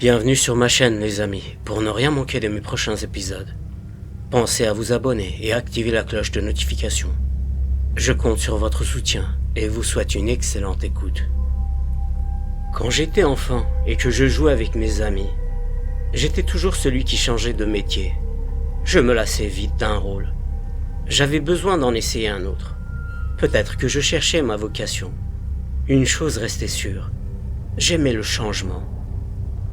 Bienvenue sur ma chaîne les amis, pour ne rien manquer de mes prochains épisodes. Pensez à vous abonner et activer la cloche de notification. Je compte sur votre soutien et vous souhaite une excellente écoute. Quand j'étais enfant et que je jouais avec mes amis, j'étais toujours celui qui changeait de métier. Je me lassais vite d'un rôle. J'avais besoin d'en essayer un autre. Peut-être que je cherchais ma vocation. Une chose restait sûre, j'aimais le changement.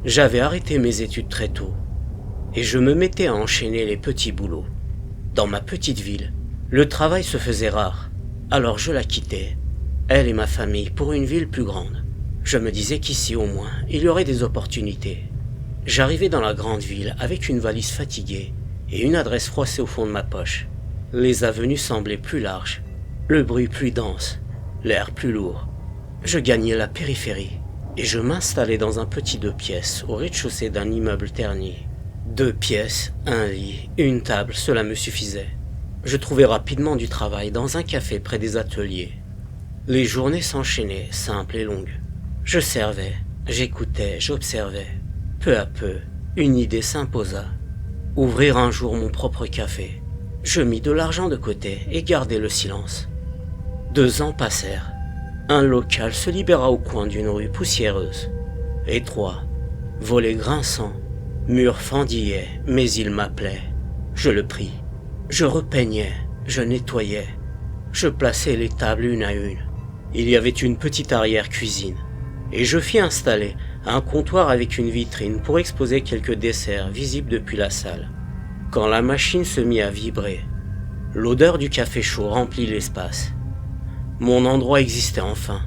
J'avais arrêté mes études très tôt et je me mettais à enchaîner les petits boulots. Dans ma petite ville, le travail se faisait rare, alors je la quittais, elle et ma famille, pour une ville plus grande. Je me disais qu'ici au moins, il y aurait des opportunités. J'arrivais dans la grande ville avec une valise fatiguée et une adresse froissée au fond de ma poche. Les avenues semblaient plus larges, le bruit plus dense, l'air plus lourd. Je gagnais la périphérie et je m'installais dans un petit 2 pièces au rez-de-chaussée d'un immeuble terni. 2 pièces, un lit, une table, cela me suffisait. Je trouvais rapidement du travail dans un café près des ateliers. Les journées s'enchaînaient, simples et longues. Je servais, j'écoutais, j'observais. Peu à peu, une idée s'imposa. Ouvrir un jour mon propre café. Je mis de l'argent de côté et gardai le silence. 2 ans passèrent. Un local se libéra au coin d'une rue poussiéreuse. Étroit, volets grinçants, murs fendillés, mais il m'appelait. Je le pris. Je repeignais, je nettoyais. Je plaçais les tables une à une. Il y avait une petite arrière-cuisine. Et je fis installer un comptoir avec une vitrine pour exposer quelques desserts visibles depuis la salle. Quand la machine se mit à vibrer, l'odeur du café chaud remplit l'espace. Mon endroit existait enfin.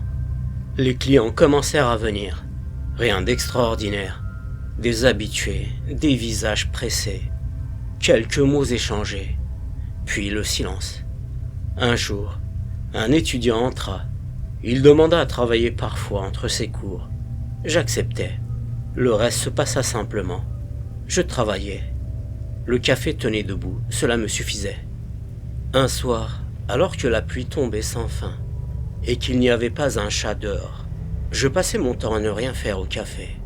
Les clients commencèrent à venir. Rien d'extraordinaire. Des habitués, des visages pressés. Quelques mots échangés. Puis le silence. Un jour, un étudiant entra. Il demanda à travailler parfois entre ses cours. J'acceptais. Le reste se passa simplement. Je travaillais. Le café tenait debout, cela me suffisait. Un soir, alors que la pluie tombait sans fin, et qu'il n'y avait pas un chat dehors, je passais mon temps à ne rien faire au café.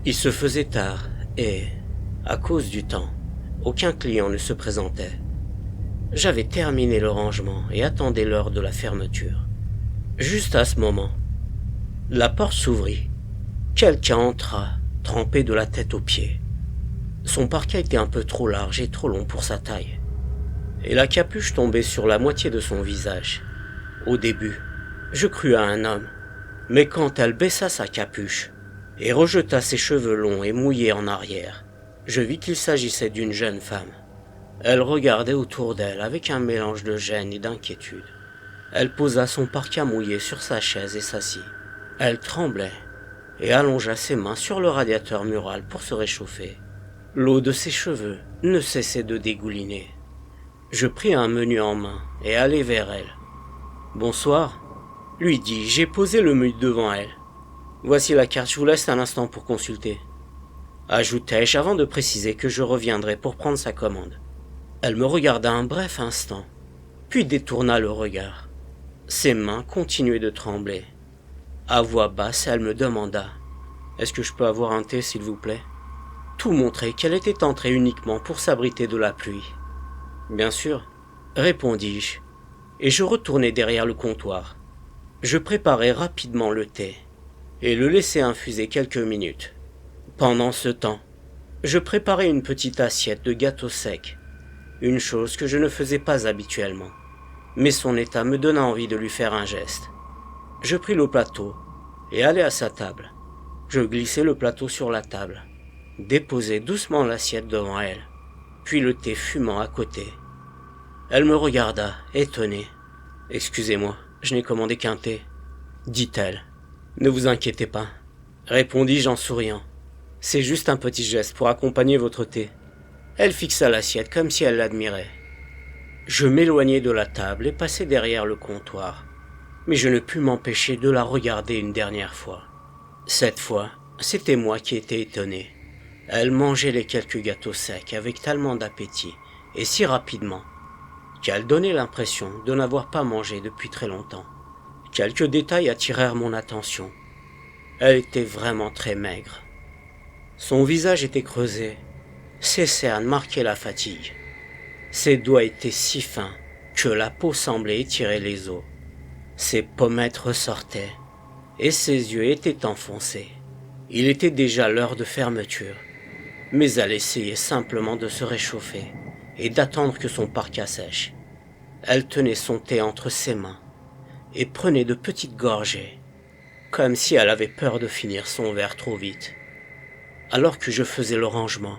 Il se faisait tard et, à cause du temps, aucun client ne se présentait. J'avais terminé le rangement et attendais l'heure de la fermeture. Juste à ce moment, la porte s'ouvrit. Quelqu'un entra, trempé de la tête aux pieds. Son parquet était un peu trop large et trop long pour sa taille, et la capuche tombait sur la moitié de son visage. Au début, je crus à un homme, mais quand elle baissa sa capuche et rejeta ses cheveux longs et mouillés en arrière, je vis qu'il s'agissait d'une jeune femme. Elle regardait autour d'elle avec un mélange de gêne et d'inquiétude. Elle posa son parka mouillé sur sa chaise et s'assit. Elle tremblait et allongea ses mains sur le radiateur mural pour se réchauffer. L'eau de ses cheveux ne cessait de dégouliner. Je pris un menu en main et allai vers elle. « Bonsoir », lui dis-je, j'ai posé le menu devant elle. « Voici la carte, je vous laisse un instant pour consulter. » Ajoutai-je avant de préciser que je reviendrais pour prendre sa commande. Elle me regarda un bref instant, puis détourna le regard. Ses mains continuaient de trembler. À voix basse, elle me demanda « Est-ce que je peux avoir un thé, s'il vous plaît ?» Tout montrait qu'elle était entrée uniquement pour s'abriter de la pluie. « Bien sûr », répondis-je, et je retournai derrière le comptoir. Je préparai rapidement le thé et le laissai infuser quelques minutes. Pendant ce temps, je préparais une petite assiette de gâteau sec, une chose que je ne faisais pas habituellement, mais son état me donna envie de lui faire un geste. Je pris le plateau et allai à sa table. Je glissai le plateau sur la table, déposai doucement l'assiette devant elle, puis le thé fumant à côté. Elle me regarda, étonnée. « Excusez-moi, je n'ai commandé qu'un thé, » dit-elle. « Ne vous inquiétez pas, » répondis-je en souriant. « C'est juste un petit geste pour accompagner votre thé. » Elle fixa l'assiette comme si elle l'admirait. Je m'éloignai de la table et passai derrière le comptoir, mais je ne pus m'empêcher de la regarder une dernière fois. Cette fois, c'était moi qui étais étonné. Elle mangeait les quelques gâteaux secs avec tellement d'appétit et si rapidement qu'elle donnait l'impression de n'avoir pas mangé depuis très longtemps. Quelques détails attirèrent mon attention. Elle était vraiment très maigre. Son visage était creusé, ses cernes marquaient la fatigue. Ses doigts étaient si fins que la peau semblait étirer les os. Ses pommettes ressortaient et ses yeux étaient enfoncés. Il était déjà l'heure de fermeture, mais elle essayait simplement de se réchauffer et d'attendre que son parka sèche. Elle tenait son thé entre ses mains et prenait de petites gorgées, comme si elle avait peur de finir son verre trop vite. Alors que je faisais le rangement,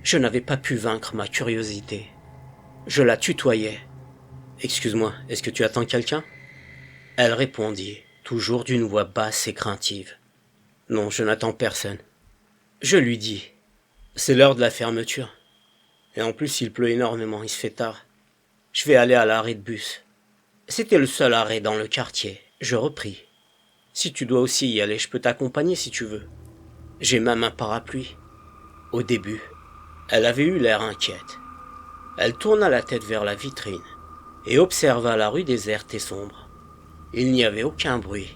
je n'avais pas pu vaincre ma curiosité. Je la tutoyais. « Excuse-moi, est-ce que tu attends quelqu'un ?» Elle répondit, toujours d'une voix basse et craintive. « Non, je n'attends personne. » Je lui dis, « C'est l'heure de la fermeture. Et en plus, il pleut énormément, il se fait tard. Je vais aller à l'arrêt de bus. » C'était le seul arrêt dans le quartier. Je repris. « Si tu dois aussi y aller, je peux t'accompagner si tu veux. J'ai même un parapluie. » Au début, elle avait eu l'air inquiète. Elle tourna la tête vers la vitrine et observa la rue déserte et sombre. Il n'y avait aucun bruit,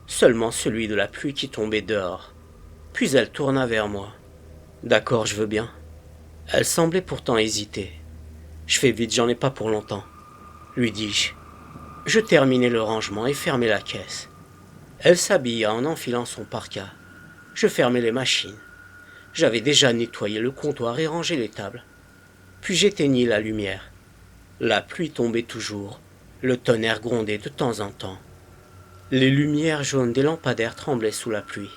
seulement celui de la pluie qui tombait dehors. Puis elle tourna vers moi. « D'accord, je veux bien. » Elle semblait pourtant hésiter. « Je fais vite, j'en ai pas pour longtemps, » lui dis-je. Je terminai le rangement et fermai la caisse. Elle s'habilla en enfilant son parka. Je fermai les machines. J'avais déjà nettoyé le comptoir et rangé les tables. Puis j'éteignis la lumière. La pluie tombait toujours, le tonnerre grondait de temps en temps. Les lumières jaunes des lampadaires tremblaient sous la pluie.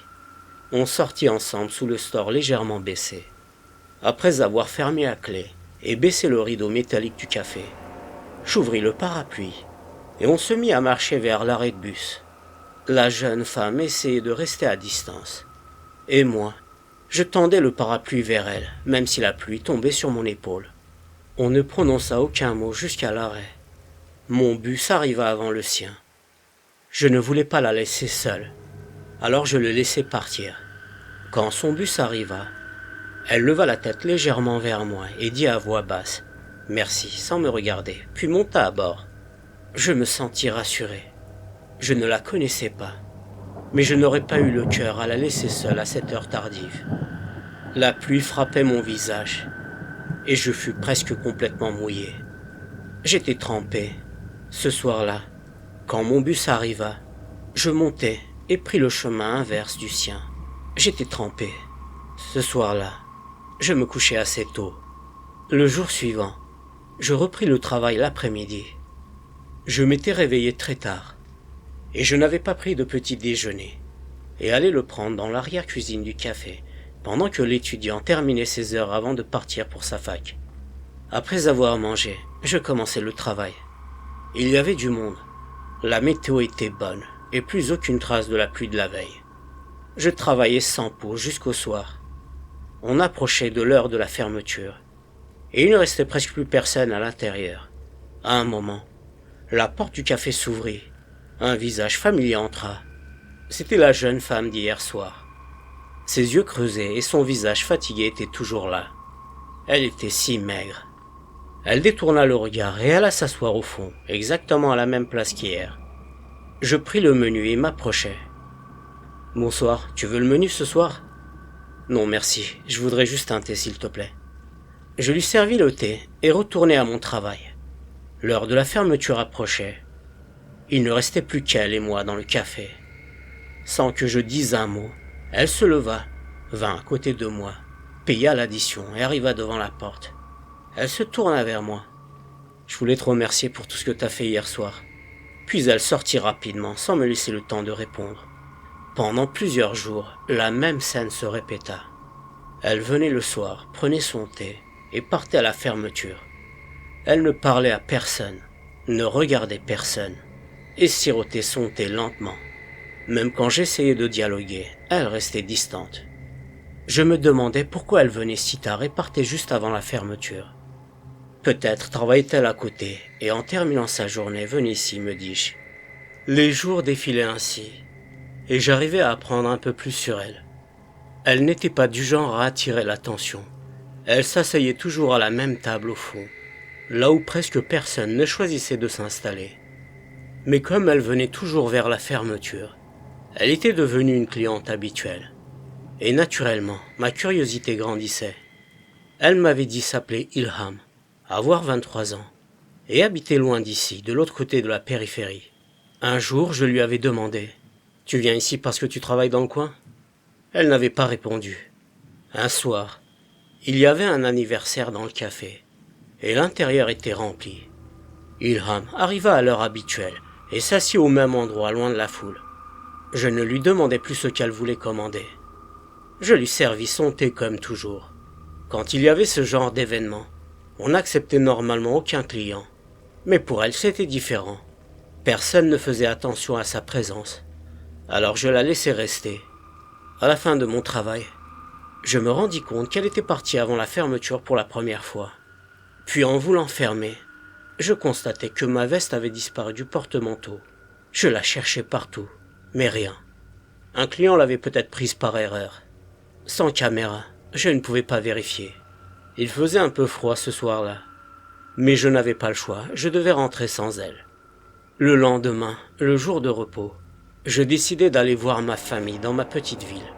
On sortit ensemble sous le store légèrement baissé. Après avoir fermé à clé et baissé le rideau métallique du café, j'ouvris le parapluie et on se mit à marcher vers l'arrêt de bus. La jeune femme essayait de rester à distance. Et moi, je tendais le parapluie vers elle, même si la pluie tombait sur mon épaule. On ne prononça aucun mot jusqu'à l'arrêt. Mon bus arriva avant le sien. Je ne voulais pas la laisser seule, alors je le laissai partir. Quand son bus arriva, elle leva la tête légèrement vers moi et dit à voix basse « Merci » sans me regarder, puis monta à bord. Je me sentis rassuré. Je ne la connaissais pas, mais je n'aurais pas eu le cœur à la laisser seule à cette heure tardive. La pluie frappait mon visage et je fus presque complètement mouillé. J'étais trempé. Ce soir-là, quand mon bus arriva, je montai et pris le chemin inverse du sien. J'étais trempé. Ce soir-là, je me couchai assez tôt. Le jour suivant, je repris le travail l'après-midi. Je m'étais réveillé très tard et je n'avais pas pris de petit déjeuner et allais le prendre dans l'arrière-cuisine du café pendant que l'étudiant terminait ses heures avant de partir pour sa fac. Après avoir mangé, je commençai le travail. Il y avait du monde. La météo était bonne et plus aucune trace de la pluie de la veille. Je travaillais sans pause jusqu'au soir. On approchait de l'heure de la fermeture et il ne restait presque plus personne à l'intérieur. À un moment, la porte du café s'ouvrit. Un visage familier entra. C'était la jeune femme d'hier soir. Ses yeux creusés et son visage fatigué étaient toujours là. Elle était si maigre. Elle détourna le regard et alla s'asseoir au fond, exactement à la même place qu'hier. Je pris le menu et m'approchai. « Bonsoir, tu veux le menu ce soir ?»« Non merci, je voudrais juste un thé s'il te plaît. » Je lui servis le thé et retournai à mon travail. L'heure de la fermeture approchait. Il ne restait plus qu'elle et moi dans le café. Sans que je dise un mot, elle se leva, vint à côté de moi, paya l'addition et arriva devant la porte. Elle se tourna vers moi. « Je voulais te remercier pour tout ce que t'as fait hier soir. » Puis elle sortit rapidement sans me laisser le temps de répondre. Pendant plusieurs jours, la même scène se répéta. Elle venait le soir, prenait son thé et partait à la fermeture. Elle ne parlait à personne, ne regardait personne et sirotait son thé lentement. Même quand j'essayais de dialoguer, elle restait distante. Je me demandais pourquoi elle venait si tard et partait juste avant la fermeture. Peut-être travaillait-elle à côté et en terminant sa journée venait ici, me dis-je. Les jours défilaient ainsi et j'arrivais à apprendre un peu plus sur elle. Elle n'était pas du genre à attirer l'attention. Elle s'asseyait toujours à la même table au fond, là où presque personne ne choisissait de s'installer. Mais comme elle venait toujours vers la fermeture, elle était devenue une cliente habituelle. Et naturellement, ma curiosité grandissait. Elle m'avait dit s'appeler Ilham, avoir 23 ans, et habiter loin d'ici, de l'autre côté de la périphérie. Un jour, je lui avais demandé « Tu viens ici parce que tu travailles dans le coin ?» Elle n'avait pas répondu. Un soir, il y avait un anniversaire dans le café, et l'intérieur était rempli. Ilham arriva à l'heure habituelle et s'assit au même endroit, loin de la foule. Je ne lui demandai plus ce qu'elle voulait commander. Je lui servis son thé comme toujours. Quand il y avait ce genre d'événement, on n'acceptait normalement aucun client. Mais pour elle, c'était différent. Personne ne faisait attention à sa présence. Alors je la laissai rester. À la fin de mon travail, je me rendis compte qu'elle était partie avant la fermeture pour la première fois. Puis en voulant fermer, je constatai que ma veste avait disparu du porte-manteau. Je la cherchais partout, mais rien. Un client l'avait peut-être prise par erreur. Sans caméra, je ne pouvais pas vérifier. Il faisait un peu froid ce soir-là. Mais je n'avais pas le choix, je devais rentrer sans elle. Le lendemain, le jour de repos, je décidai d'aller voir ma famille dans ma petite ville.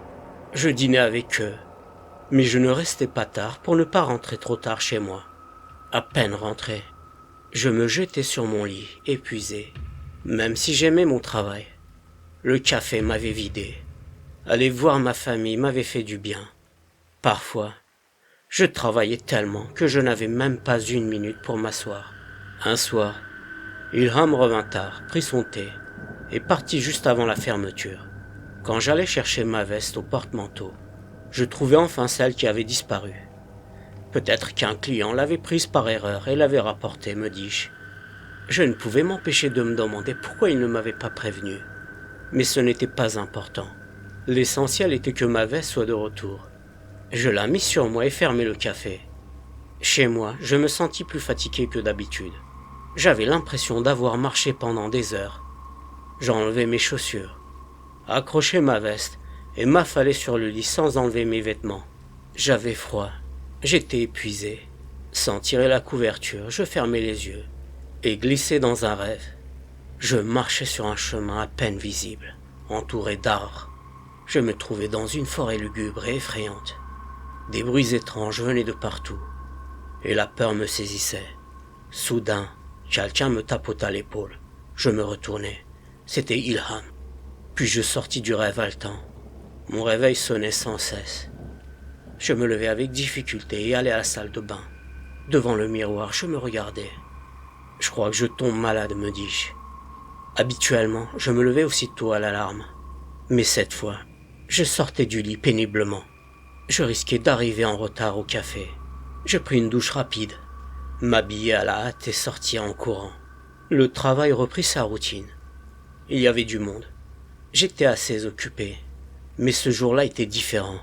Je dînais avec eux, mais je ne restais pas tard pour ne pas rentrer trop tard chez moi. À peine rentré, je me jetai sur mon lit, épuisé, même si j'aimais mon travail. Le café m'avait vidé. Aller voir ma famille m'avait fait du bien. Parfois, je travaillais tellement que je n'avais même pas une minute pour m'asseoir. Un soir, Ilham revint tard, prit son thé et partit juste avant la fermeture. Quand j'allais chercher ma veste au porte-manteau, je trouvai enfin celle qui avait disparu. Peut-être qu'un client l'avait prise par erreur et l'avait rapportée, me dis-je. Je ne pouvais m'empêcher de me demander pourquoi il ne m'avait pas prévenu. Mais ce n'était pas important. L'essentiel était que ma veste soit de retour. Je la mis sur moi et fermai le café. Chez moi, je me sentis plus fatigué que d'habitude. J'avais l'impression d'avoir marché pendant des heures. J'enlevai mes chaussures, accrochai ma veste et m'affalai sur le lit sans enlever mes vêtements. J'avais froid, j'étais épuisé. Sans tirer la couverture, je fermai les yeux et glissai dans un rêve. Je marchais sur un chemin à peine visible, entouré d'arbres. Je me trouvais dans une forêt lugubre et effrayante. Des bruits étranges venaient de partout, et la peur me saisissait. Soudain, quelqu'un me tapota l'épaule. Je me retournai. C'était Ilham. Puis je sortis du rêve haletant. Mon réveil sonnait sans cesse. Je me levai avec difficulté et allai à la salle de bain. Devant le miroir, je me regardais. Je crois que je tombe malade, me dis-je. Habituellement, je me levais aussitôt à l'alarme. Mais cette fois, je sortais du lit péniblement. Je risquais d'arriver en retard au café. Je pris une douche rapide, m'habillai à la hâte et sortis en courant. Le travail reprit sa routine. Il y avait du monde. J'étais assez occupé. Mais ce jour-là était différent.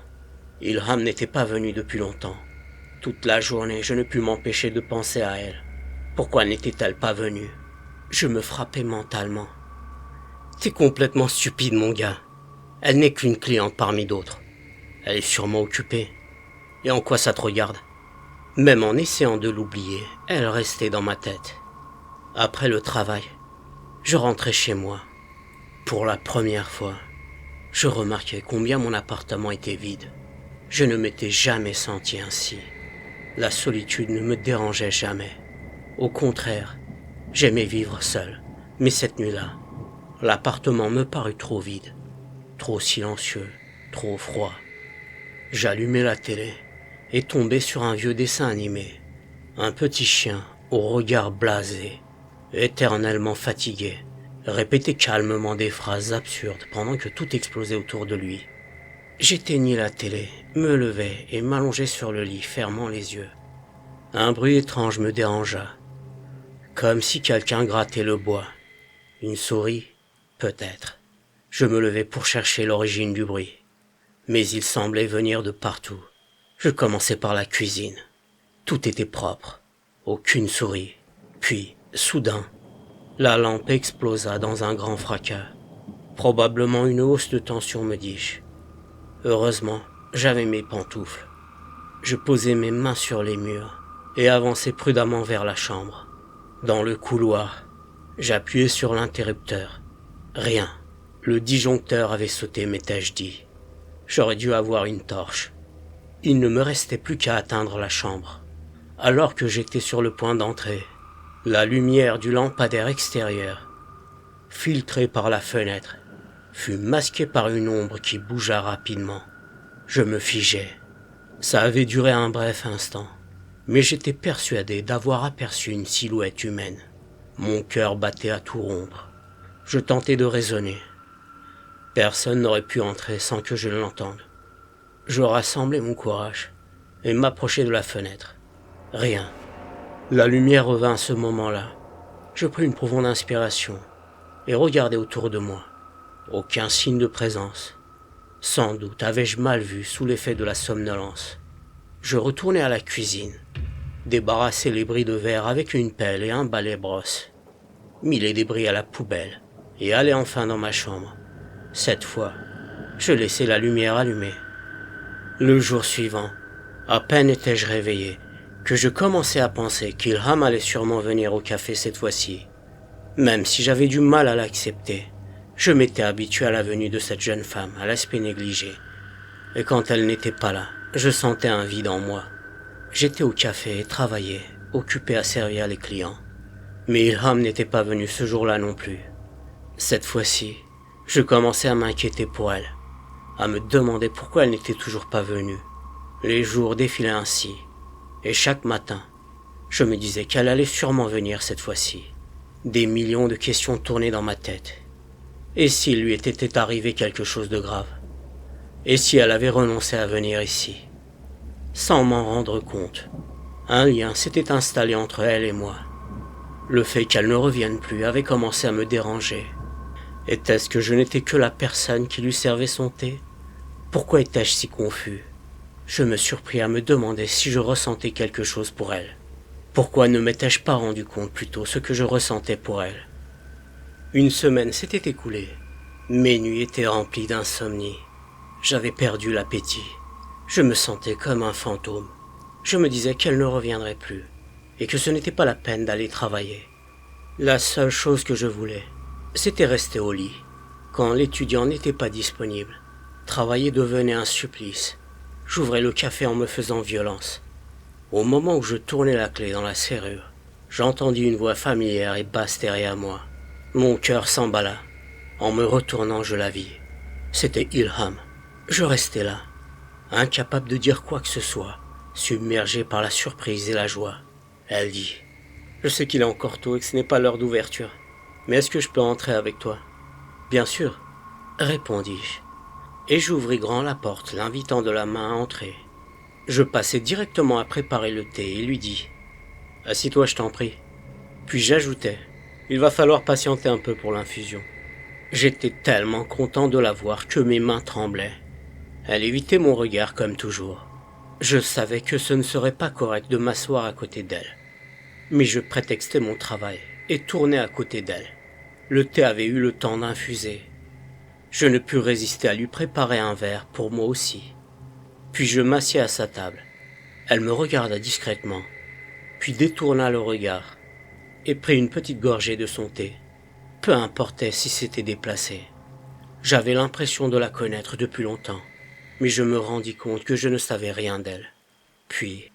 Ilham n'était pas venu depuis longtemps. Toute la journée, je ne pus m'empêcher de penser à elle. Pourquoi n'était-elle pas venue? Je me frappais mentalement. T'es complètement stupide, mon gars. Elle n'est qu'une cliente parmi d'autres. Elle est sûrement occupée. Et en quoi ça te regarde? Même en essayant de l'oublier, elle restait dans ma tête. Après le travail, je rentrais chez moi. Pour la première fois, je remarquais combien mon appartement était vide. Je ne m'étais jamais senti ainsi. La solitude ne me dérangeait jamais. Au contraire, j'aimais vivre seul. Mais cette nuit-là, l'appartement me parut trop vide, trop silencieux, trop froid. J'allumai la télé et tombai sur un vieux dessin animé. Un petit chien au regard blasé, éternellement fatigué, répétait calmement des phrases absurdes pendant que tout explosait autour de lui. J'éteignis la télé, me levai et m'allongeai sur le lit, fermant les yeux. Un bruit étrange me dérangea, comme si quelqu'un grattait le bois. Une souris, peut-être. Je me levai pour chercher l'origine du bruit, mais il semblait venir de partout. Je commençai par la cuisine. Tout était propre, aucune souris. Puis, soudain, la lampe explosa dans un grand fracas. Probablement une hausse de tension, me dis-je. Heureusement, j'avais mes pantoufles. Je posai mes mains sur les murs et avançai prudemment vers la chambre. Dans le couloir, j'appuyai sur l'interrupteur. Rien. Le disjoncteur avait sauté, m'étais-je dit. J'aurais dû avoir une torche. Il ne me restait plus qu'à atteindre la chambre. Alors que j'étais sur le point d'entrer, la lumière du lampadaire extérieur, filtrée par la fenêtre, fut masquée par une ombre qui bougea rapidement. Je me figeai. Ça avait duré un bref instant, mais j'étais persuadé d'avoir aperçu une silhouette humaine. Mon cœur battait à tout rompre. Je tentais de raisonner. Personne n'aurait pu entrer sans que je l'entende. Je rassemblai mon courage et m'approchai de la fenêtre. Rien. La lumière revint à ce moment-là. Je pris une profonde inspiration et regardai autour de moi. Aucun signe de présence. Sans doute avais-je mal vu sous l'effet de la somnolence. Je retournai à la cuisine, débarrassai les bris de verre avec une pelle et un balai brosse, mis les débris à la poubelle et allai enfin dans ma chambre. Cette fois, je laissai la lumière allumée. Le jour suivant, à peine étais-je réveillé que je commençais à penser qu'Ilham allait sûrement venir au café cette fois-ci. Même si j'avais du mal à l'accepter, je m'étais habitué à la venue de cette jeune femme à l'aspect négligé. Et quand elle n'était pas là, je sentais un vide en moi. J'étais au café et travaillais, occupé à servir les clients. Mais Ilham n'était pas venu ce jour-là non plus. Cette fois-ci, je commençais à m'inquiéter pour elle, à me demander pourquoi elle n'était toujours pas venue. Les jours défilaient ainsi, et chaque matin, je me disais qu'elle allait sûrement venir cette fois-ci. Des millions de questions tournaient dans ma tête. Et s'il lui était arrivé quelque chose de grave? Et si elle avait renoncé à venir ici? Sans m'en rendre compte, un lien s'était installé entre elle et moi. Le fait qu'elle ne revienne plus avait commencé à me déranger. Était-ce que je n'étais que la personne qui lui servait son thé? Pourquoi étais-je si confus? Je me surpris à me demander si je ressentais quelque chose pour elle. Pourquoi ne m'étais-je pas rendu compte plus tôt ce que je ressentais pour elle? Une semaine s'était écoulée. Mes nuits étaient remplies d'insomnie. J'avais perdu l'appétit. Je me sentais comme un fantôme. Je me disais qu'elle ne reviendrait plus et que ce n'était pas la peine d'aller travailler. La seule chose que je voulais, c'était rester au lit. Quand l'étudiant n'était pas disponible, travailler devenait un supplice. J'ouvrais le café en me faisant violence. Au moment où je tournais la clé dans la serrure, j'entendis une voix familière et basse derrière moi. Mon cœur s'emballa. En me retournant, je la vis. C'était Ilham. Je restais là, incapable de dire quoi que ce soit, submergé par la surprise et la joie. Elle dit: « Je sais qu'il est encore tôt et que ce n'est pas l'heure d'ouverture, mais est-ce que je peux entrer avec toi ?»« Bien sûr, » répondis-je, et j'ouvris grand la porte, l'invitant de la main à entrer. Je passai directement à préparer le thé et lui dis: « Assis-toi, je t'en prie. » Puis j'ajoutai: « Il va falloir patienter un peu pour l'infusion. » J'étais tellement content de la voir que mes mains tremblaient. Elle évitait mon regard comme toujours. Je savais que ce ne serait pas correct de m'asseoir à côté d'elle. Mais je prétextais mon travail et tournais à côté d'elle. Le thé avait eu le temps d'infuser. Je ne pus résister à lui préparer un verre pour moi aussi. Puis je m'assis à sa table. Elle me regarda discrètement, puis détourna le regard et prit une petite gorgée de son thé. Peu importait si c'était déplacé. J'avais l'impression de la connaître depuis longtemps, mais je me rendis compte que je ne savais rien d'elle. Puis,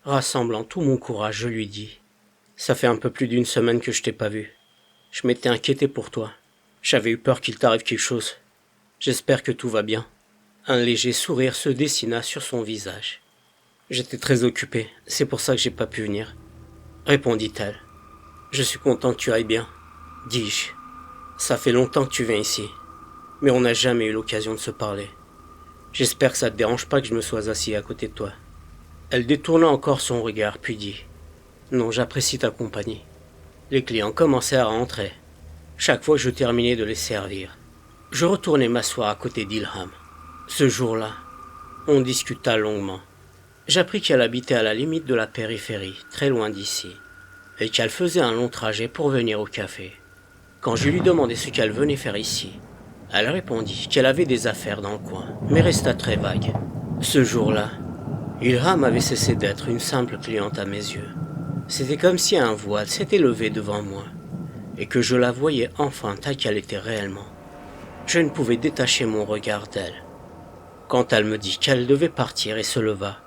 rassemblant tout mon courage, je lui dis: « Ça fait un peu plus d'une semaine que je t'ai pas vu. Je m'étais inquiété pour toi. J'avais eu peur qu'il t'arrive quelque chose. J'espère que tout va bien. » Un léger sourire se dessina sur son visage. « J'étais très occupé, c'est pour ça que j'ai pas pu venir, » répondit-elle. « Je suis content que tu ailles bien, » dis-je. « Ça fait longtemps que tu viens ici, mais on n'a jamais eu l'occasion de se parler. J'espère que ça te dérange pas que je me sois assis à côté de toi. » Elle détourna encore son regard, puis dit: « Non, j'apprécie ta compagnie. » Les clients commencèrent à entrer. Chaque fois que je terminais de les servir, je retournais m'asseoir à côté d'Ilham. Ce jour-là, on discuta longuement. J'appris qu'elle habitait à la limite de la périphérie, très loin d'ici, et qu'elle faisait un long trajet pour venir au café. Quand je lui demandai ce qu'elle venait faire ici, elle répondit qu'elle avait des affaires dans le coin, mais resta très vague. Ce jour-là, Ilham avait cessé d'être une simple cliente à mes yeux. C'était comme si un voile s'était levé devant moi, et que je la voyais enfin telle qu'elle était réellement. Je ne pouvais détacher mon regard d'elle. Quand elle me dit qu'elle devait partir et se leva,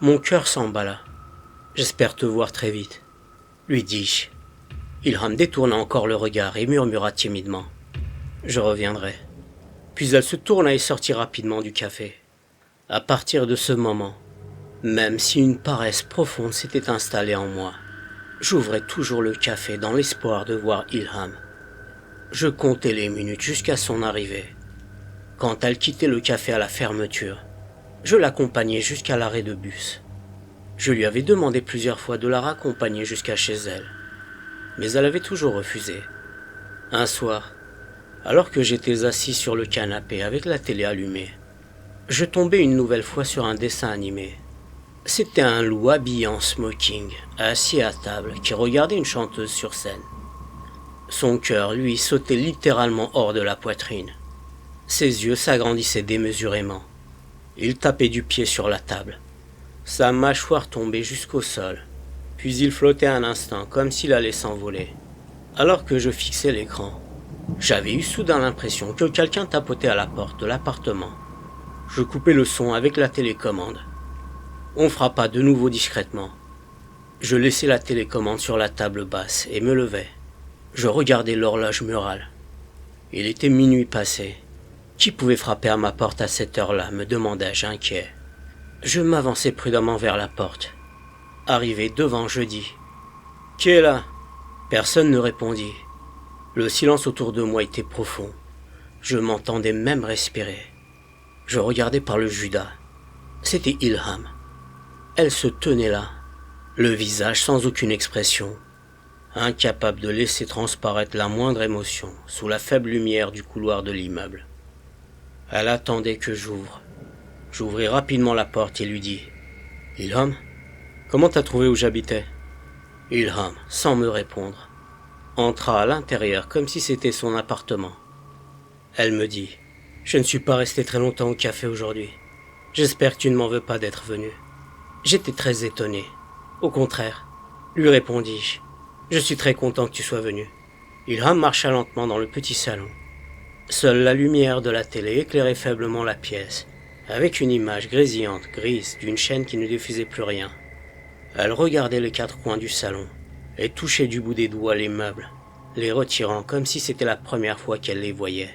mon cœur s'emballa. « J'espère te voir très vite, » lui dis-je. Ilham détourna encore le regard et murmura timidement. « Je reviendrai. » Puis elle se tourna et sortit rapidement du café. À partir de ce moment, même si une paresse profonde s'était installée en moi, j'ouvrais toujours le café dans l'espoir de voir Ilham. Je comptais les minutes jusqu'à son arrivée. Quand elle quittait le café à la fermeture, je l'accompagnais jusqu'à l'arrêt de bus. Je lui avais demandé plusieurs fois de la raccompagner jusqu'à chez elle, mais elle avait toujours refusé. Un soir, alors que j'étais assis sur le canapé avec la télé allumée, je tombais une nouvelle fois sur un dessin animé. C'était un loup habillé en smoking, assis à table, qui regardait une chanteuse sur scène. Son cœur, lui, sautait littéralement hors de la poitrine. Ses yeux s'agrandissaient démesurément. Il tapait du pied sur la table. Sa mâchoire tombait jusqu'au sol, puis il flottait un instant comme s'il allait s'envoler. Alors que je fixais l'écran, j'avais eu soudain l'impression que quelqu'un tapotait à la porte de l'appartement. Je coupais le son avec la télécommande. On frappa de nouveau discrètement. Je laissai la télécommande sur la table basse et me levai. Je regardai l'horloge murale. Il était minuit passé. Qui pouvait frapper à ma porte à cette heure-là, me demandai-je inquiet. Je m'avançai prudemment vers la porte. Arrivé devant, je dis « Qui est là ?» Personne ne répondit. Le silence autour de moi était profond. Je m'entendais même respirer. Je regardais par le judas. C'était Ilham. Elle se tenait là, le visage sans aucune expression, incapable de laisser transparaître la moindre émotion sous la faible lumière du couloir de l'immeuble. Elle attendait que j'ouvre. J'ouvris rapidement la porte et lui dis « Ilham, comment t'as trouvé où j'habitais ?» Ilham, sans me répondre, entra à l'intérieur comme si c'était son appartement. Elle me dit « Je ne suis pas resté très longtemps au café aujourd'hui. J'espère que tu ne m'en veux pas d'être venu. » J'étais très étonné. Au contraire, lui répondis-je. Je suis très content que tu sois venu. Ilham marcha lentement dans le petit salon. Seule la lumière de la télé éclairait faiblement la pièce, avec une image grésillante, grise, d'une chaîne qui ne diffusait plus rien. Elle regardait les quatre coins du salon et touchait du bout des doigts les meubles, les retirant comme si c'était la première fois qu'elle les voyait.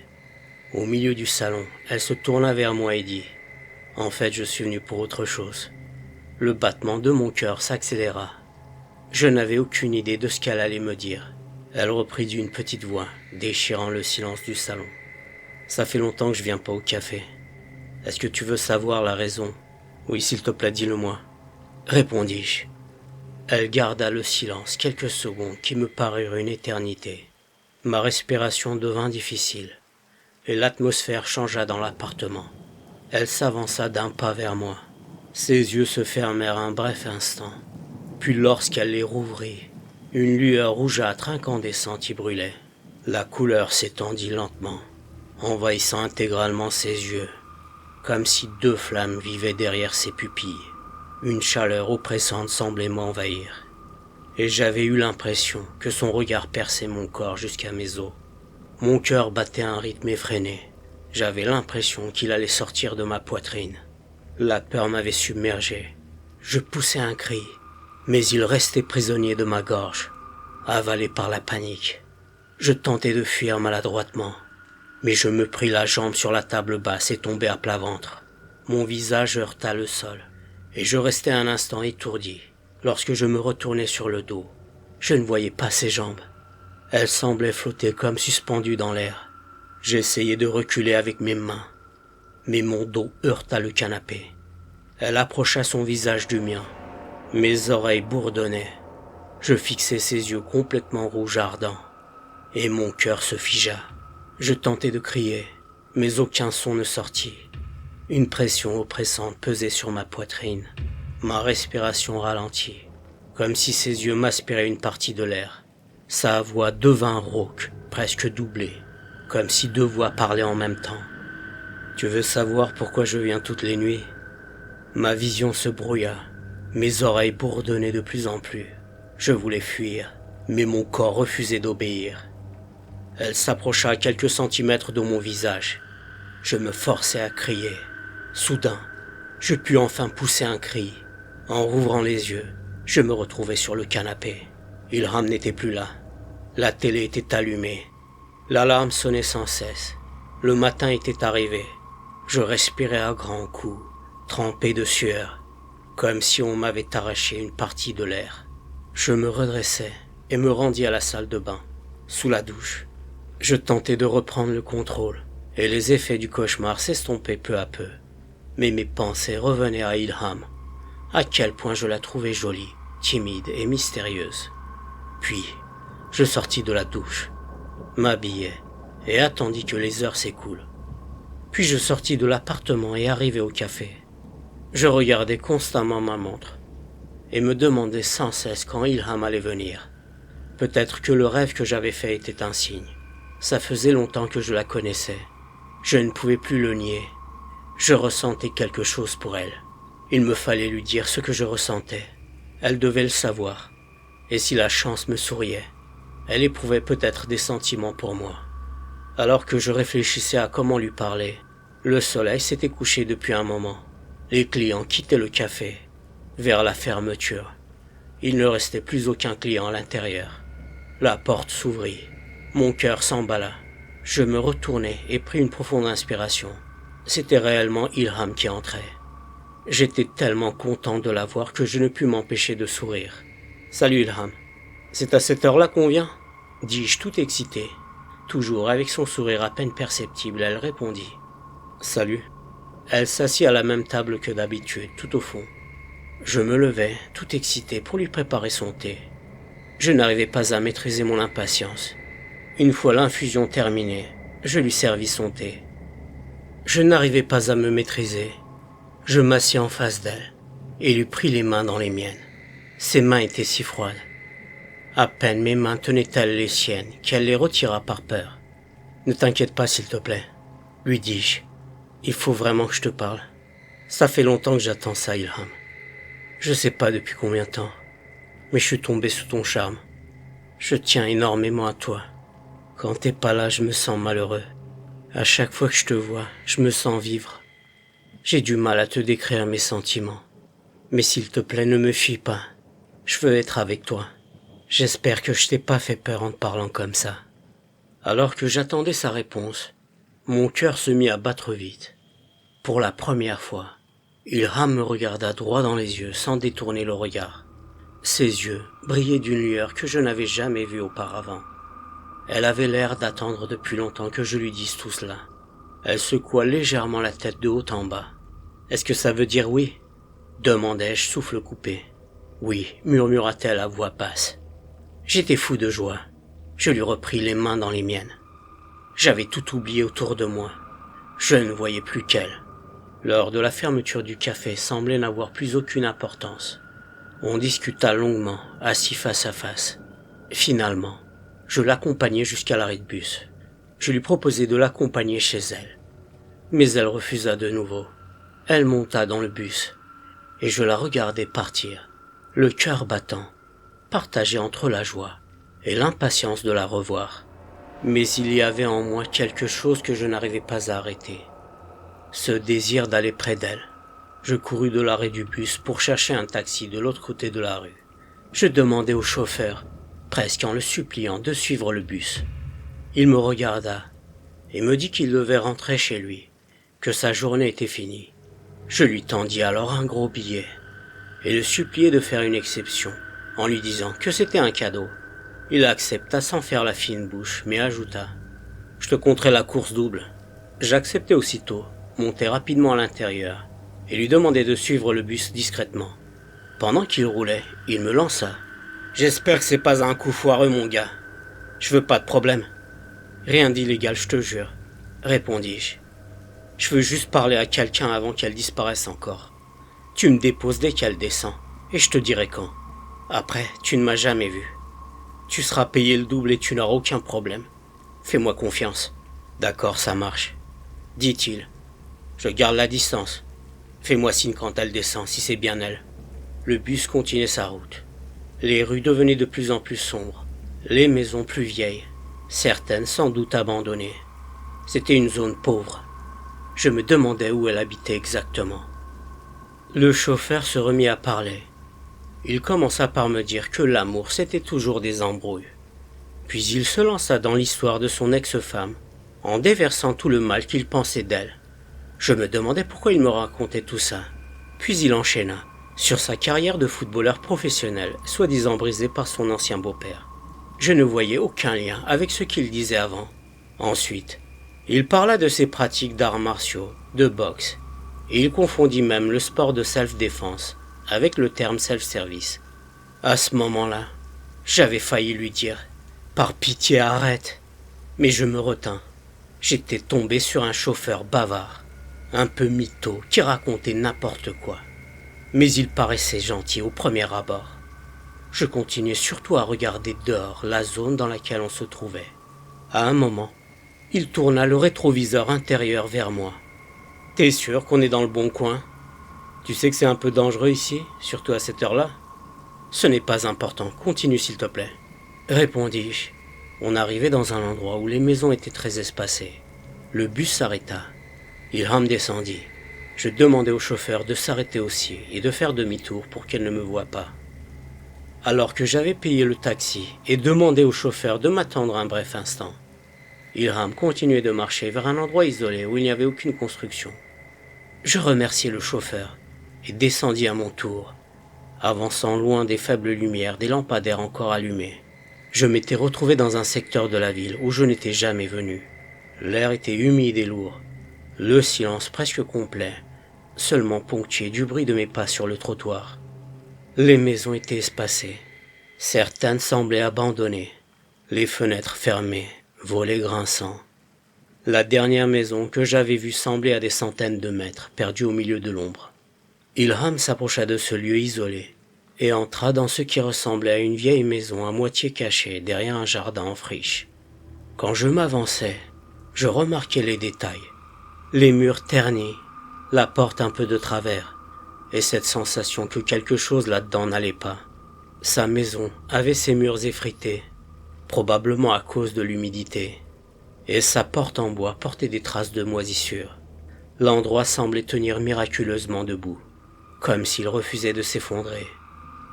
Au milieu du salon, elle se tourna vers moi et dit « En fait, je suis venu pour autre chose. » Le battement de mon cœur s'accéléra. Je n'avais aucune idée de ce qu'elle allait me dire. Elle reprit d'une petite voix, déchirant le silence du salon. « Ça fait longtemps que je viens pas au café. Est-ce que tu veux savoir la raison ? Oui, s'il te plaît, dis-le-moi. » Répondis-je. Elle garda le silence quelques secondes qui me parurent une éternité. Ma respiration devint difficile, et l'atmosphère changea dans l'appartement. Elle s'avança d'un pas vers moi. Ses yeux se fermèrent un bref instant, puis lorsqu'elle les rouvrit, une lueur rougeâtre incandescente y brûlait. La couleur s'étendit lentement, envahissant intégralement ses yeux, comme si deux flammes vivaient derrière ses pupilles. Une chaleur oppressante semblait m'envahir, et j'avais eu l'impression que son regard perçait mon corps jusqu'à mes os. Mon cœur battait à un rythme effréné. J'avais l'impression qu'il allait sortir de ma poitrine. La peur m'avait submergé. Je poussai un cri, mais il restait prisonnier de ma gorge, avalé par la panique. Je tentai de fuir maladroitement, mais je me pris la jambe sur la table basse et tombai à plat ventre. Mon visage heurta le sol, et je restai un instant étourdi. Lorsque je me retournai sur le dos, je ne voyais pas ses jambes. Elles semblaient flotter comme suspendues dans l'air. J'essayai de reculer avec mes mains, mais mon dos heurta le canapé. Elle approcha son visage du mien. Mes oreilles bourdonnaient. Je fixai ses yeux complètement rouges ardents, et mon cœur se figea. Je tentai de crier, mais aucun son ne sortit. Une pression oppressante pesait sur ma poitrine. Ma respiration ralentit, comme si ses yeux m'aspiraient une partie de l'air. Sa voix devint rauque, presque doublée, comme si deux voix parlaient en même temps. « Tu veux savoir pourquoi je viens toutes les nuits ?» Ma vision se brouilla, mes oreilles bourdonnaient de plus en plus. Je voulais fuir, mais mon corps refusait d'obéir. Elle s'approcha à quelques centimètres de mon visage. Je me forçai à crier. Soudain, je pus enfin pousser un cri. En rouvrant les yeux, je me retrouvais sur le canapé. Ilham n'était plus là. La télé était allumée. L'alarme sonnait sans cesse. Le matin était arrivé. Je respirais à grands coups, trempé de sueur, comme si on m'avait arraché une partie de l'air. Je me redressai et me rendis à la salle de bain, sous la douche. Je tentais de reprendre le contrôle, et les effets du cauchemar s'estompaient peu à peu. Mais mes pensées revenaient à Ilham. À quel point je la trouvais jolie, timide et mystérieuse. Puis, je sortis de la douche, m'habillai et attendis que les heures s'écoulent. Puis je sortis de l'appartement et arrivai au café. Je regardais constamment ma montre et me demandais sans cesse quand Ilham allait venir. Peut-être que le rêve que j'avais fait était un signe. Ça faisait longtemps que je la connaissais. Je ne pouvais plus le nier. Je ressentais quelque chose pour elle. Il me fallait lui dire ce que je ressentais. Elle devait le savoir. Et si la chance me souriait, elle éprouvait peut-être des sentiments pour moi. Alors que je réfléchissais à comment lui parler, le soleil s'était couché depuis un moment. Les clients quittaient le café. Vers la fermeture, il ne restait plus aucun client à l'intérieur. La porte s'ouvrit. Mon cœur s'emballa. Je me retournai et pris une profonde inspiration. C'était réellement Ilham qui entrait. J'étais tellement content de la voir que je ne pus m'empêcher de sourire. « Salut Ilham, c'est à cette heure-là qu'on vient ?» dis-je tout excité. Toujours avec son sourire à peine perceptible, elle répondit « Salut ». Elle s'assit à la même table que d'habitude, tout au fond. Je me levai, tout excité, pour lui préparer son thé. Je n'arrivais pas à maîtriser mon impatience. Une fois l'infusion terminée, je lui servis son thé. Je n'arrivais pas à me maîtriser. Je m'assis en face d'elle et lui pris les mains dans les miennes. Ses mains étaient si froides. À peine mes mains tenaient-elles les siennes qu'elle les retira par peur. « Ne t'inquiète pas, s'il te plaît, » lui dis-je. « Il faut vraiment que je te parle. Ça fait longtemps que j'attends ça, Ilham. Je sais pas depuis combien de temps, mais je suis tombé sous ton charme. Je tiens énormément à toi. Quand t'es pas là, je me sens malheureux. À chaque fois que je te vois, je me sens vivre. J'ai du mal à te décrire mes sentiments. Mais s'il te plaît, ne me fuis pas. Je veux être avec toi. J'espère que je t'ai pas fait peur en te parlant comme ça. » Alors que j'attendais sa réponse, mon cœur se mit à battre vite. Pour la première fois, Ilham me regarda droit dans les yeux sans détourner le regard. Ses yeux brillaient d'une lueur que je n'avais jamais vue auparavant. Elle avait l'air d'attendre depuis longtemps que je lui dise tout cela. Elle secoua légèrement la tête de haut en bas. « Est-ce que ça veut dire oui ?» demandai-je, souffle coupé. « Oui », murmura-t-elle à voix basse. J'étais fou de joie. Je lui repris les mains dans les miennes. J'avais tout oublié autour de moi. Je ne voyais plus qu'elle. L'heure de la fermeture du café semblait n'avoir plus aucune importance. On discuta longuement, assis face à face. Finalement, je l'accompagnai jusqu'à l'arrêt de bus. Je lui proposai de l'accompagner chez elle. Mais elle refusa de nouveau. Elle monta dans le bus, et je la regardai partir, le cœur battant, partagé entre la joie et l'impatience de la revoir. Mais il y avait en moi quelque chose que je n'arrivais pas à arrêter. Ce désir d'aller près d'elle. Je courus de l'arrêt du bus pour chercher un taxi de l'autre côté de la rue. Je demandai au chauffeur, presque en le suppliant de suivre le bus. Il me regarda et me dit qu'il devait rentrer chez lui, que sa journée était finie. Je lui tendis alors un gros billet et le suppliai de faire une exception, en lui disant que c'était un cadeau. Il accepta sans faire la fine bouche, mais ajouta « Je te compterai la course double ». J'acceptai aussitôt, montai rapidement à l'intérieur et lui demandai de suivre le bus discrètement. Pendant qu'il roulait, il me lança « J'espère que c'est pas un coup foireux, mon gars. Je veux pas de problème. »« Rien d'illégal, je te jure, » répondis-je. « Je veux juste parler à quelqu'un avant qu'elle disparaisse encore. Tu me déposes dès qu'elle descend, et je te dirai quand. Après, tu ne m'as jamais vu. Tu seras payé le double et tu n'auras aucun problème. Fais-moi confiance. »« D'accord, ça marche, » dit-il. « Je garde la distance. Fais-moi signe quand elle descend, si c'est bien elle. » Le bus continuait sa route. Les rues devenaient de plus en plus sombres, les maisons plus vieilles, certaines sans doute abandonnées. C'était une zone pauvre. Je me demandais où elle habitait exactement. Le chauffeur se remit à parler. Il commença par me dire que l'amour c'était toujours des embrouilles. Puis il se lança dans l'histoire de son ex-femme, en déversant tout le mal qu'il pensait d'elle. Je me demandais pourquoi il me racontait tout ça. Puis il enchaîna sur sa carrière de footballeur professionnel, soi-disant brisée par son ancien beau-père. Je ne voyais aucun lien avec ce qu'il disait avant. Ensuite, il parla de ses pratiques d'arts martiaux, de boxe, et il confondit même le sport de self-défense avec le terme self-service. À ce moment-là, j'avais failli lui dire « Par pitié, arrête !» Mais je me retins. J'étais tombé sur un chauffeur bavard, un peu mytho, qui racontait n'importe quoi. Mais il paraissait gentil au premier abord. Je continuais surtout à regarder dehors la zone dans laquelle on se trouvait. À un moment, il tourna le rétroviseur intérieur vers moi. « T'es sûr qu'on est dans le bon coin ? Tu sais que c'est un peu dangereux ici, surtout à cette heure-là ? » « Ce n'est pas important, continue s'il te plaît. » Répondis-je. On arrivait dans un endroit où les maisons étaient très espacées. Le bus s'arrêta. Ilham descendit. Je demandai au chauffeur de s'arrêter aussi et de faire demi-tour pour qu'elle ne me voie pas. Alors que j'avais payé le taxi et demandé au chauffeur de m'attendre un bref instant, Ilham continuait de marcher vers un endroit isolé où il n'y avait aucune construction. Je remerciai le chauffeur et descendis à mon tour, avançant loin des faibles lumières des lampadaires encore allumés. Je m'étais retrouvé dans un secteur de la ville où je n'étais jamais venu. L'air était humide et lourd, le silence presque complet, seulement ponctué du bruit de mes pas sur le trottoir. Les maisons étaient espacées, certaines semblaient abandonnées, les fenêtres fermées, volets grinçants. La dernière maison que j'avais vue semblait à des centaines de mètres, perdue au milieu de l'ombre. Ilham s'approcha de ce lieu isolé et entra dans ce qui ressemblait à une vieille maison à moitié cachée derrière un jardin en friche. Quand je m'avançais, je remarquais les détails. Les murs ternis, la porte un peu de travers, et cette sensation que quelque chose là-dedans n'allait pas. Sa maison avait ses murs effrités, probablement à cause de l'humidité, et sa porte en bois portait des traces de moisissure. L'endroit semblait tenir miraculeusement debout, comme s'il refusait de s'effondrer.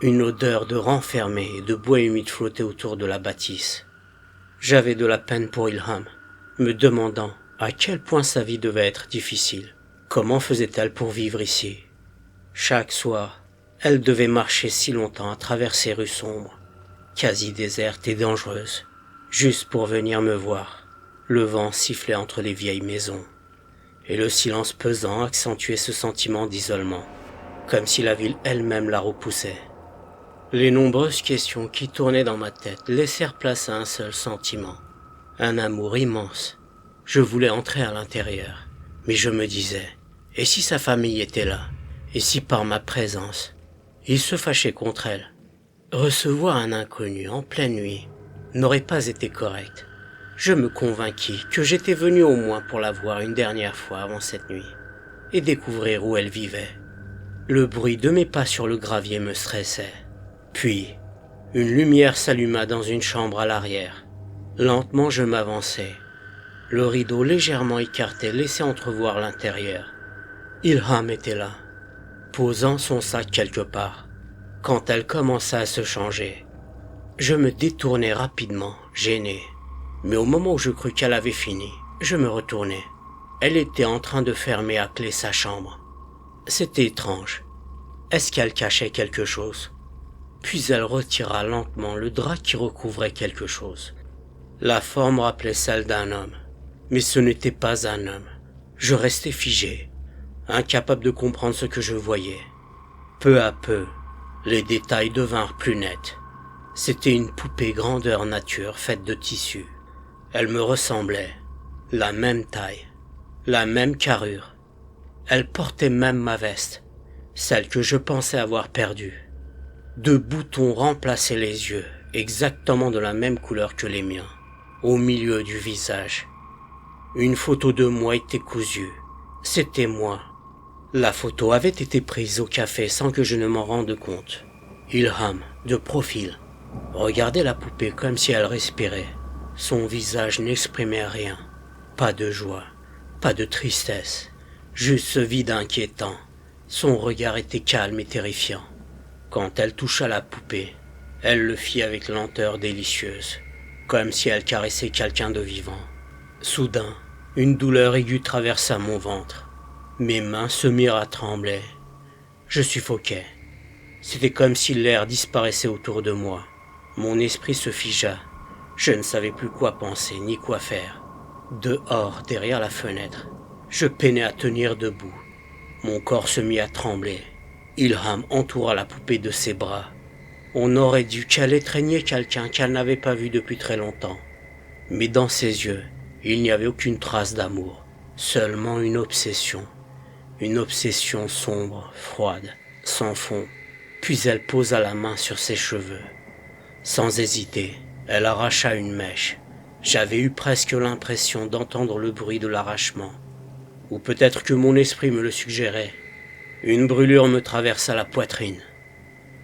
Une odeur de renfermé et de bois humide flottait autour de la bâtisse. J'avais de la peine pour Ilham, me demandant à quel point sa vie devait être difficile. Comment faisait-elle pour vivre ici ? Chaque soir, elle devait marcher si longtemps à travers ces rues sombres, quasi désertes et dangereuses, juste pour venir me voir. Le vent sifflait entre les vieilles maisons, et le silence pesant accentuait ce sentiment d'isolement, comme si la ville elle-même la repoussait. Les nombreuses questions qui tournaient dans ma tête laissèrent place à un seul sentiment, un amour immense. Je voulais entrer à l'intérieur, mais je me disais, et si sa famille était là, et si par ma présence, il se fâchait contre elle. Recevoir un inconnu en pleine nuit n'aurait pas été correct. Je me convainquis que j'étais venu au moins pour la voir une dernière fois avant cette nuit, et découvrir où elle vivait. Le bruit de mes pas sur le gravier me stressait. Puis, une lumière s'alluma dans une chambre à l'arrière. Lentement, je m'avançai. Le rideau légèrement écarté laissait entrevoir l'intérieur. Ilham était là, posant son sac quelque part, quand elle commença à se changer. Je me détournai rapidement, gêné. Mais au moment où je crus qu'elle avait fini, je me retournai. Elle était en train de fermer à clé sa chambre. C'était étrange. Est-ce qu'elle cachait quelque chose ? Puis elle retira lentement le drap qui recouvrait quelque chose. La forme rappelait celle d'un homme, mais ce n'était pas un homme. Je restais figé, incapable de comprendre ce que je voyais. Peu à peu, les détails devinrent plus nets. C'était une poupée grandeur nature faite de tissu. Elle me ressemblait, la même taille, la même carrure. Elle portait même ma veste, celle que je pensais avoir perdue. 2 boutons remplaçaient les yeux, exactement de la même couleur que les miens, au milieu du visage. Une photo de moi était cousue. C'était moi. La photo avait été prise au café sans que je ne m'en rende compte. Ilham, de profil, regardait la poupée comme si elle respirait. Son visage n'exprimait rien. Pas de joie, pas de tristesse, Juste ce vide inquiétant. Son regard était calme et terrifiant. Quand elle toucha la poupée, elle le fit avec lenteur délicieuse, comme si elle caressait quelqu'un de vivant. Soudain, une douleur aiguë traversa mon ventre. Mes mains se mirent à trembler. Je suffoquais. C'était comme si l'air disparaissait autour de moi. Mon esprit se figea. Je ne savais plus quoi penser ni quoi faire. Dehors, derrière la fenêtre, je peinais à tenir debout. Mon corps se mit à trembler. Ilham entoura la poupée de ses bras. On aurait dit qu'elle étreignait quelqu'un qu'elle n'avait pas vu depuis très longtemps. Mais dans ses yeux, il n'y avait aucune trace d'amour, seulement une obsession. Une obsession sombre, froide, sans fond. Puis elle posa la main sur ses cheveux. Sans hésiter, elle arracha une mèche. J'avais eu presque l'impression d'entendre le bruit de l'arrachement. Ou peut-être que mon esprit me le suggérait. Une brûlure me traversa la poitrine.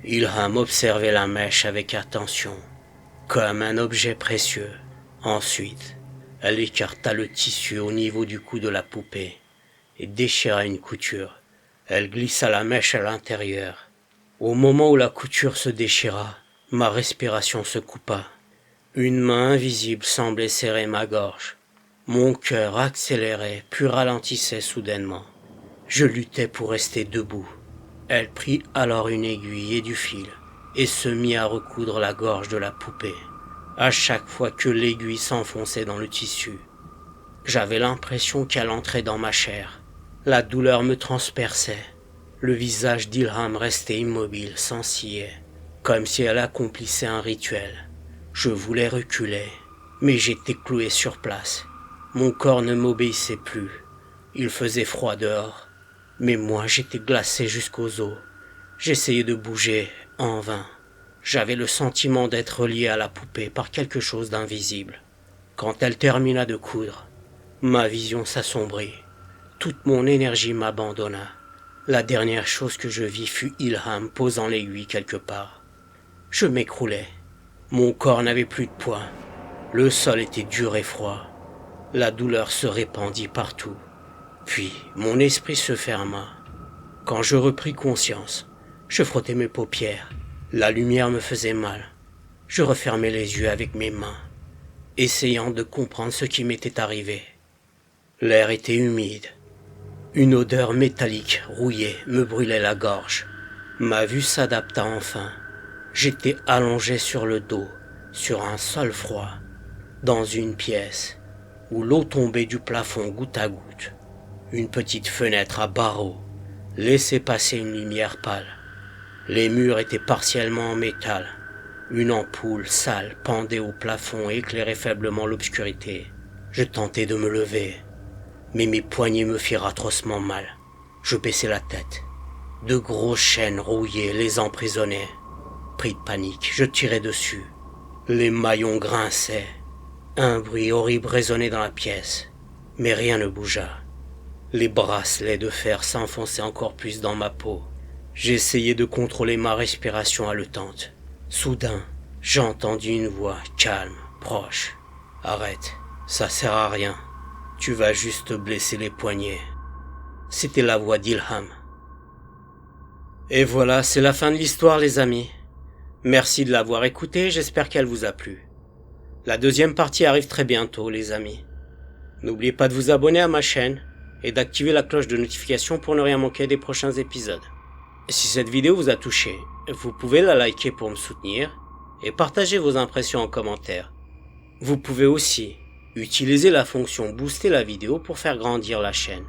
Ilham observait la mèche avec attention, comme un objet précieux. Ensuite, elle écarta le tissu au niveau du cou de la poupée et déchira une couture. Elle glissa la mèche à l'intérieur. Au moment où la couture se déchira, ma respiration se coupa. Une main invisible semblait serrer ma gorge. Mon cœur accélérait puis ralentissait soudainement. Je luttais pour rester debout. Elle prit alors une aiguille et du fil et se mit à recoudre la gorge de la poupée. À chaque fois que l'aiguille s'enfonçait dans le tissu, j'avais l'impression qu'elle entrait dans ma chair. La douleur me transperçait. Le visage d'Ilham restait immobile, sans ciller, comme si elle accomplissait un rituel. Je voulais reculer, mais j'étais cloué sur place. Mon corps ne m'obéissait plus. Il faisait froid dehors, mais moi j'étais glacé jusqu'aux os. J'essayais de bouger, en vain. J'avais le sentiment d'être lié à la poupée par quelque chose d'invisible. Quand elle termina de coudre, ma vision s'assombrit. Toute mon énergie m'abandonna. La dernière chose que je vis fut Ilham posant l'aiguille quelque part. Je m'écroulais. Mon corps n'avait plus de poids. Le sol était dur et froid. La douleur se répandit partout. Puis, mon esprit se ferma. Quand je repris conscience, je frottais mes paupières. La lumière me faisait mal. Je refermais les yeux avec mes mains, essayant de comprendre ce qui m'était arrivé. L'air était humide. Une odeur métallique rouillée me brûlait la gorge. Ma vue s'adapta enfin. J'étais allongé sur le dos, sur un sol froid, dans une pièce où l'eau tombait du plafond goutte à goutte. Une petite fenêtre à barreaux laissait passer une lumière pâle. Les murs étaient partiellement en métal. Une ampoule sale pendait au plafond et éclairait faiblement l'obscurité. Je tentais de me lever, mais mes poignets me firent atrocement mal. Je baissai la tête. De grosses chaînes rouillées les emprisonnaient. Pris de panique, je tirai dessus. Les maillons grinçaient. Un bruit horrible résonnait dans la pièce, mais rien ne bougea. Les bracelets de fer s'enfonçaient encore plus dans ma peau. J'essayais de contrôler ma respiration haletante. Soudain, j'entendis une voix calme, proche. « Arrête, ça sert à rien. Tu vas juste te blesser les poignets. » C'était la voix d'Ilham. Et voilà, c'est la fin de l'histoire, les amis. Merci de l'avoir écoutée, j'espère qu'elle vous a plu. La deuxième partie arrive très bientôt, les amis. N'oubliez pas de vous abonner à ma chaîne et d'activer la cloche de notification pour ne rien manquer des prochains épisodes. Si cette vidéo vous a touché, vous pouvez la liker pour me soutenir et partager vos impressions en commentaire. Vous pouvez aussi utiliser la fonction booster la vidéo pour faire grandir la chaîne.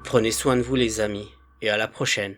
Prenez soin de vous les amis et à la prochaine.